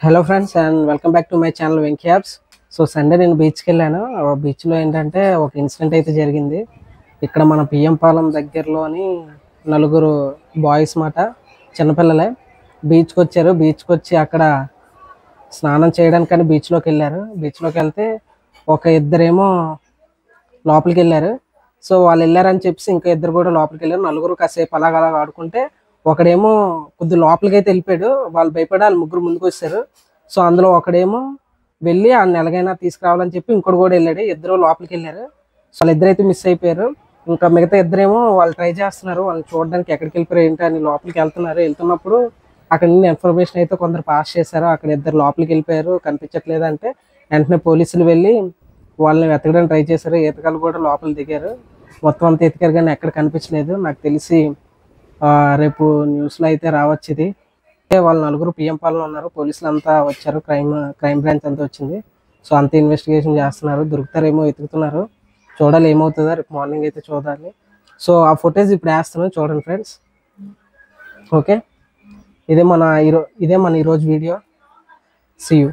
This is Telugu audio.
Hello friends and welcome back to my channel Venky apps. So Sunday నేను బీచ్కి వెళ్ళాను. బీచ్లో ఏంటంటే ఒక ఇన్సిడెంట్ అయితే జరిగింది. ఇక్కడ మన పిఎం పాలెం దగ్గరలోని నలుగురు బాయ్స్ మాట చిన్నపిల్లలే బీచ్కి వచ్చారు. బీచ్కి వచ్చి అక్కడ స్నానం చేయడానికని బీచ్లోకి వెళ్ళారు. బీచ్లోకి వెళ్తే ఒక ఇద్దరేమో లోపలికి వెళ్ళారు. సో వాళ్ళు వెళ్ళారని చెప్పేసి ఇంకా ఇద్దరు కూడా లోపలికి వెళ్ళారు. నలుగురు కాసేపు అలాగ ఆడుకుంటే ఒకడేమో కొద్ది లోపలికి అయితే వెళ్ళిపోయాడు. వాళ్ళు భయపడి వాళ్ళు ముగ్గురు ముందుకు వచ్చారు. సో అందులో ఒకడేమో వెళ్ళి ఆ ఎలాగైనా తీసుకురావాలని చెప్పి ఇంకోటి కూడా వెళ్ళాడు. ఇద్దరు లోపలికి వెళ్ళారు. సో వాళ్ళిద్దరైతే మిస్ అయిపోయారు. ఇంకా మిగతా ఇద్దరేమో వాళ్ళు ట్రై చేస్తున్నారు. వాళ్ళని చూడడానికి ఎక్కడికి వెళ్ళిపోయారు ఏంటి అని లోపలికి వెళ్తున్నప్పుడు అక్కడ నుండి ఇన్ఫర్మేషన్ అయితే కొందరు పాస్ చేశారు. అక్కడ ఇద్దరు లోపలికి వెళ్ళిపోయారు, కనిపించట్లేదు అంటే వెంటనే పోలీసులు వెళ్ళి వాళ్ళని వెతకడానికి ట్రై చేశారు. ఈతగాళ్ళు కూడా లోపల దిగారు. మొత్తం అంతా ఎతికారు కానీ ఎక్కడ కనిపించలేదు. నాకు తెలిసి రేపు న్యూస్లో అయితే రావచ్చు ఇది. వాళ్ళు నలుగురు పిఎం పాలెంలో ఉన్నారు. పోలీసులు అంతా వచ్చారు. క్రైమ్ బ్రాంచ్ అంతా వచ్చింది. సో అంత ఇన్వెస్టిగేషన్ చేస్తున్నారు. దొరుకుతారేమో వెతుకుతున్నారు. చూడాలి ఏమవుతుందో. రేపు మార్నింగ్ అయితే చూడాలి. సో ఆ ఫుటేజ్ ఇప్పుడు వేస్తున్నాను చూడండి ఫ్రెండ్స్. ఓకే, ఇదే మన ఈరోజు వీడియో. See you.